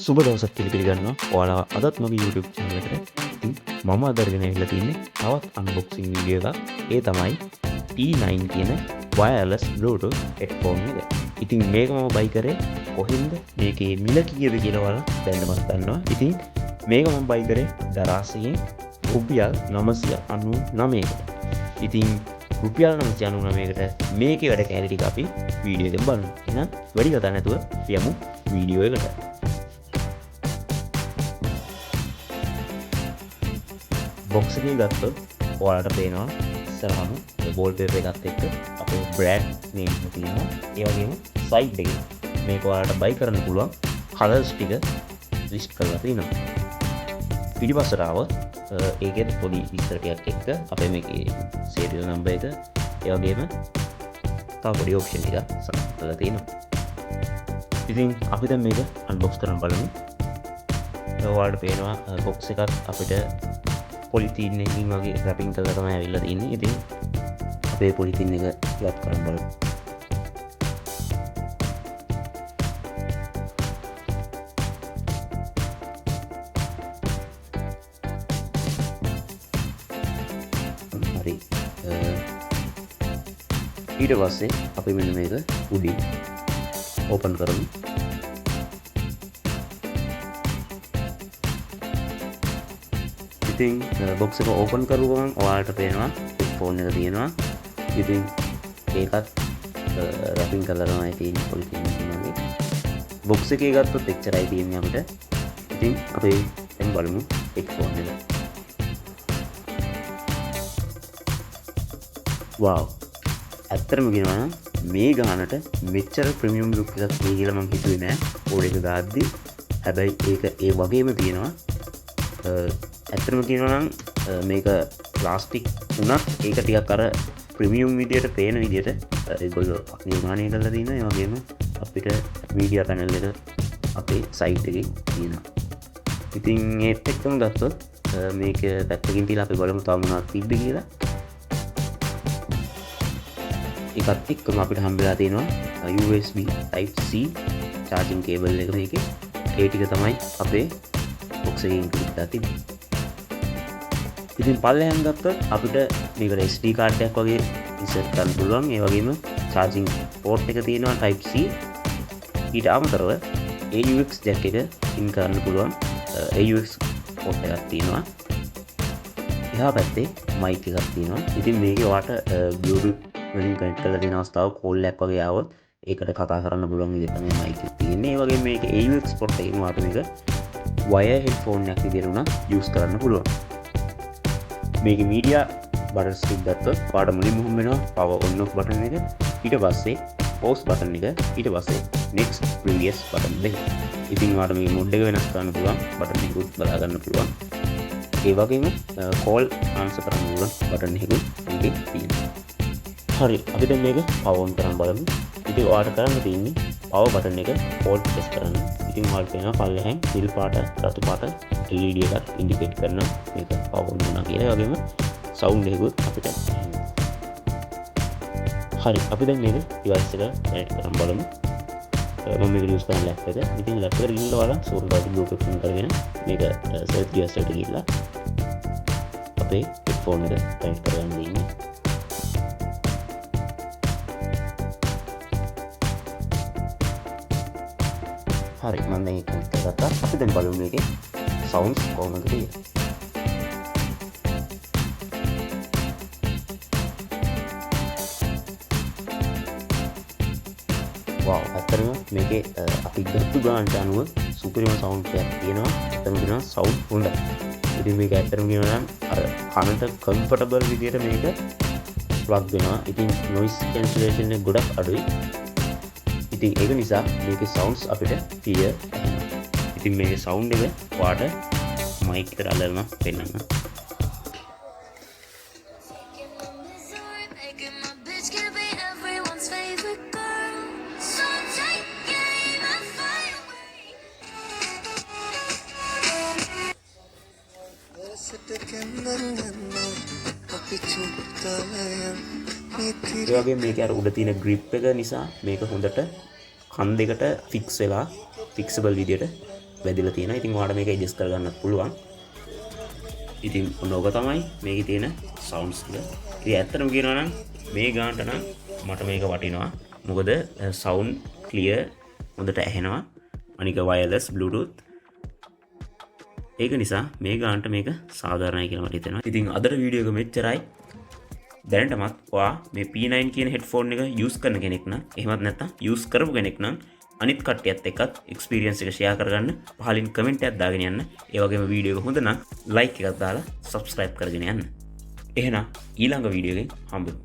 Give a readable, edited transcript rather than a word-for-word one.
සුබ දවසක් කියලා පිළිගන්නවා. ඔයාලා අදත් මගේ YouTube channel එකට. ඉතින් මම අද අරගෙන ඇවිල්ලා තින්නේ තවත් unboxing video එකක්. ඒ තමයි T9 කියන wireless Bluetooth headphone එක. ඉතින් මේක මම buy කරේ කොහෙන්ද? මේකේ මිල කීයද කියලා ඔයාලා දැනටමත් දන්නවා. ඉතින් මේක මම buy කරේ දරාසියෙන් රුපියල් 999කට. ඉතින් රුපියල් 999කට මේකේ වැඩ කැලේ ටික අපි වීඩියෝ එකෙන් බලමු. එහෙනම් වැඩි කතා නැතුව යමු වීඩියෝ එකට. බොක්ස් එකේ ගත්තොත් ඔයාලට පේනවා ඉස්සරහම බෝල් පේපර් එකත් එක්ක අපේ බ්‍රෑන්ඩ් නේම් එක තියෙනවා. ඒ වගේම සයිඩ් එකේ මේක ඔයාලට බයි කරන්න පුළුවන් කලර්ස් ටික ලිස්ට් කරලා තියෙනවා. පිටිපස්සට ආවොත් ඒකෙත් පොඩි විස්තර ටිකක් එක්ක අපේ මේකේ සීරියල් නම්බර් එක ඒ වගේම තව පොඩි ඔප්ෂන් ටිකක් සකස් කරලා තියෙනවා. ඉතින් අපි දැන් මේක අන්බොක්ස් කරන්න බලමු. ඔයාලට පේනවා බොක්ස් එකක් අපිට පොලිතීන් එකකින් වගේ රැපින් කරලා තමයි ඇවිල්ලා තින්නේ. ඉතින් අපේ පොලිතීන් එක ඉවත් කරන්න බලමු. හරි. ඊට පස්සේ අපි මෙන්න මේක උඩින් ඕපන් කරමු. ඉතින් බොක්ස් එක ඕපන් කරු ගමන් ඔයාලට පේනවා ෆෝන් එක තියෙනවා. ඉතින් ඒකත් රැපින් කරලා තමයි තියෙන්නේ පොලිතීන් එකකින් වගේ. බොක්ස් එකේ ගත්තොත් එච්චරයි තියෙන්නේ අපිට. ඉතින් අපි දැන් බලමු ෆෝන් එක. වව්. ඇත්තටම කියනවා නම් මේ ගානට මෙච්චර ප්‍රීමියම් ලුක් එකක් තියෙයි කියලා මම හිතුවේ නෑ ඕඩර් එක දාද්දි. හැබැයි ඒක ඒ වගේම තියෙනවා. ඇත්තටම කියනවා නම් මේක ප්ලාස්ටික් වුණත් ඒක ටිකක් අර ප්‍රීමියම් විදියට පේන විදියට ඒගොල්ලෝ නිර්මාණය කරලා තියෙනවා. ඒ වගේම අපිට මීඩියා පැනල් එක අපේ සයිට් එකේ තියෙනවා. ඉතින් ඒත් එක්කම ගත්තොත් මේක පැත්තකින් තියලා අපි බලමු තව මොනවද තිබ්බ කියලා. ඒකත් එක්කම අපිට හම්බෙලා තියෙනවා USB Type C charging cable එක මේකේ. ඒ ටික තමයි අපේ box එකේ include කරලා තිබෙන්නේ. ඉතින් පල්ලෙහාන් ගත්තොත් අපිට මේකට SD card එකක් වගේ insert කරන්න පුළුවන්. ඒ වගේම charging port එක තියෙනවා Type C. ඊට අමතරව AUX jack එක in කරන්න පුළුවන් AUX port එකක් තියෙනවා. එහා පැත්තේ mic එකක් තියෙනවා. ඉතින් මේකේ ඔයාලට Bluetooth වලින් කනෙක්ට් කරලා තියෙන අවස්ථාව කෝල් එකක් වගේ ආවොත් ඒකට කතා කරන්න පුළුවන් විදිහට තමයි mic එක තියෙන්නේ. ඒ වගේම මේකේ AUX port එකකින් ඔයාලට මේක wire headphone එකක් විදිහට උනා use කරන්න පුළුවන්. මේක මීඩියා බටන්ස් ටික ගත්තොත් ඔයාලට මුලින්ම හම්බ වෙනවා power on off බටන් එක. ඊට පස්සේ pause බටන් එක. ඊට පස්සේ next previous බටන් දෙක. ඉතින් ඔයාලට මේ මොඩ් එක වෙනස් කරන්න පුළුවන්. බටන් එකකුත් බලා ගන්න පුළුවන්. ඒ වගේම call answer කරන්න පුළුවන් බටන් එකකුත් මේකේ තියෙනවා. හරි. අපි දැන් මේක power on කරන් බලමු. ඉතින් ඔයාලට කරන්න තියෙන්නේ power බටන් එක hold press කරන්න. ඉතින් ඔයාලට පේනවා පල්ලෙහෙන් නිල් පාට රතු පාට LED එකක් ඉන්ඩිකේට් කරනවා මේක power on වුණා කියලා. ඒ වගේම sound එකකුත් අපිට ඇහෙනවා. හරි. අපි දැන් මේක device එක connect කරන් බලමු. මම මේක use කරන laptop එක. ඉතින් laptop එකට ගිහිල්ලා ඔයාලා source button Bluetooth on කරගෙන මේක search device එකට ගිහිල්ලා අපේ headphone එක connect කරගන්න දෙන්නේ. හරි. මම දැන් ඒක කනෙක්ට් කරගත්තා. අපි දැන් බලමු මේකේ sounds කොහොමද කියලා. wow. ඇත්තටම මේකේ අපි ගත්තු ගානට අනුව සුපිරිම sound එකක් තියෙනවා. ඇත්තටම කියනවා sound හොඳයි. ඉතින් මේක ඇත්තටම කියනවා නම් අර කනට comfortable විදියට මේක plug වෙනවා. ඉතින් noise cancellation එක ගොඩක් අඩුයි. ඉතින් ඒක නිසා මේකේ sounds අපිට clear ඇහෙනවා. ඉතින් මේ sound එක ඔයාලට mic එකට අල්ලලා පෙන්නන්න. ඒ වගේ මේකේ අර උඩ තියෙන grip එක නිසා මේක හොඳට කන් දෙකට ෆික්ස් වෙලා ෆික්සබල් විදියට වැදිලා තියෙනවා. ඉතින් ඔයාලට මේක ඇඩ්ජස්ට් කරගන්නත් පුළුවන්. ඉතින් ඔනෝක තමයි මේකේ තියෙන සවුන්ඩ්ස් ටික. ඉතින් ඇත්තටම කියනවා නම් මේ ගානට නම් මට මේක වටිනවා. මොකද සවුන්ඩ් ක්ලියර් හොඳට ඇහෙනවා. අනික වයර්ලස් බ්ලූටූත්. ඒක නිසා මේ ගානට මේක සාධාරණයි කියලා මට හිතෙනවා. ඉතින් අදට වීඩියෝ එක මෙච්චරයි. දැනටමත් ඔයා මේ P9 කියන හෙඩ්ෆෝන් එක යූස් කරන කෙනෙක් නම් එහෙමත් නැත්නම් යූස් කරපු කෙනෙක් නම් අනිත් කට්ටියත් එක්කත් එක්ස්පීරියන්ස් එක ෂෙයා කරගන්න. පහලින් කමෙන්ට් එකක් දාගෙන යන්න. ඒ වගේම වීඩියෝ එක හොඳ නම් ලයික් එකක් දාලා සබ්ස්ක්‍රයිබ් කරගෙන යන්න. එහෙනම් ඊළඟ වීඩියෝ එකෙන් හම්බෙමු.